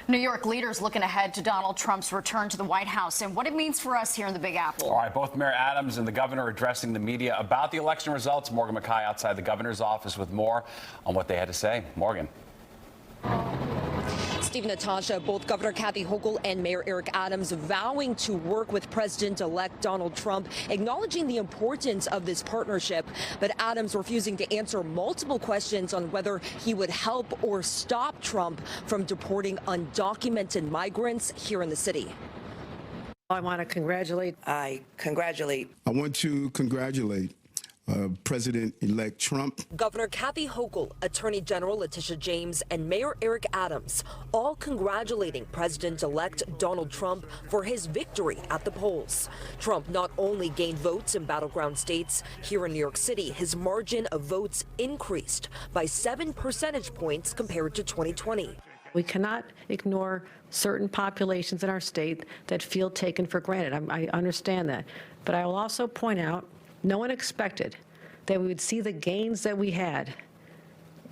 New York leaders looking ahead to Donald Trump's return to the White House and what it means for us here in the Big Apple. All right, both Mayor Adams and the governor addressing the media about the election results. Morgan McKay outside the governor's office with more on what they had to say. Morgan. Steve, Natasha, both Governor Kathy Hochul and Mayor Eric Adams vowing to work with President-elect Donald Trump, acknowledging the importance of this partnership, but Adams refusing to answer multiple questions on whether he would help or stop Trump from deporting undocumented migrants here in the city. I want to congratulate. I want to congratulate President-elect Trump. Governor Kathy Hochul, Attorney General Letitia James, and Mayor Eric Adams all congratulating President-elect Donald Trump for his victory at the polls. Trump not only gained votes in battleground states, here in New York City, his margin of votes increased by 7 percentage points compared to 2020. We cannot ignore certain populations in our state that feel taken for granted. I understand that. But I will also point out, no one expected that we would see the gains that we had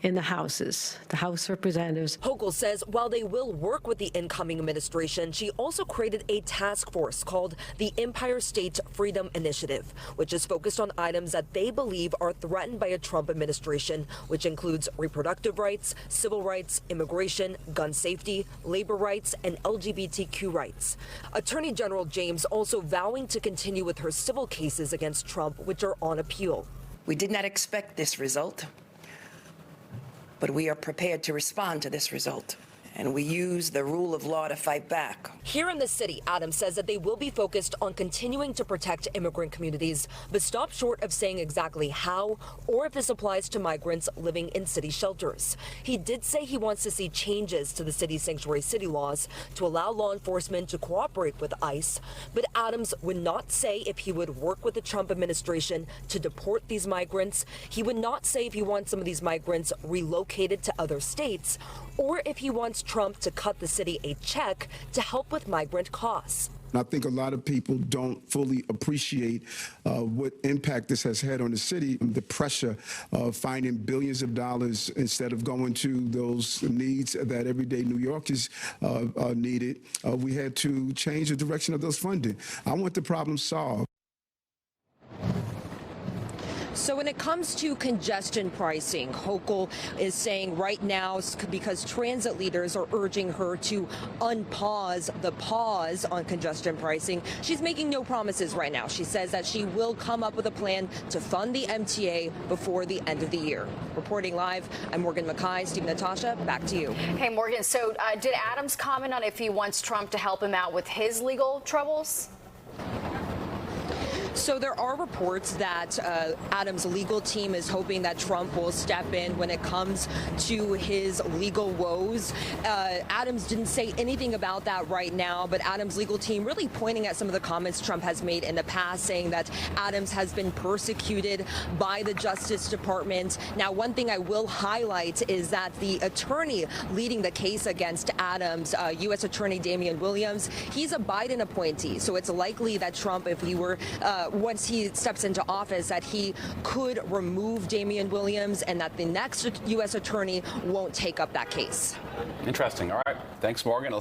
in the houses, the House Representatives. Hochul says while they will work with the incoming administration, she also created a task force called the Empire State Freedom Initiative, which is focused on items that they believe are threatened by a Trump administration, which includes reproductive rights, civil rights, immigration, gun safety, labor rights, and LGBTQ rights. Attorney General James also vowing to continue with her civil cases against Trump, which are on appeal. We did not expect this result, but we are prepared to respond to this result, and we use the rule of law to fight back. Here in the city, Adams says that they will be focused on continuing to protect immigrant communities, but stop short of saying exactly how or if this applies to migrants living in city shelters. He did say he wants to see changes to the city's sanctuary city laws to allow law enforcement to cooperate with ICE, but Adams would not say if he would work with the Trump administration to deport these migrants. He would not say if he wants some of these migrants relocated to other states, or if he wants Trump to cut the city a check to help with migrant costs. I think a lot of people don't fully appreciate what impact this has had on the city. The pressure of finding billions of dollars instead of going to those needs that everyday New Yorkers needed. We had to change the direction of those funding. I want the problem solved. So when it comes to congestion pricing, Hochul is saying right now, because transit leaders are urging her to unpause the pause on congestion pricing, she's making no promises right now. She says that she will come up with a plan to fund the MTA before the end of the year. Reporting live, I'm Morgan McKay. Steve, Natasha, back to you. Hey, Morgan, so did Adams comment on if he wants Trump to help him out with his legal troubles? So there are reports that Adams' legal team is hoping that Trump will step in when it comes to his legal woes. Adams didn't say anything about that right now, but Adams' legal team really pointing at some of the comments Trump has made in the past, saying that Adams has been persecuted by the Justice Department. Now, one thing I will highlight is that the attorney leading the case against Adams, U.S. Attorney Damian Williams, he's a Biden appointee, so it's likely that Trump, if he were once he steps into office, that he could remove Damian Williams and that the next U.S. attorney won't take up that case. Interesting. All right. Thanks, Morgan.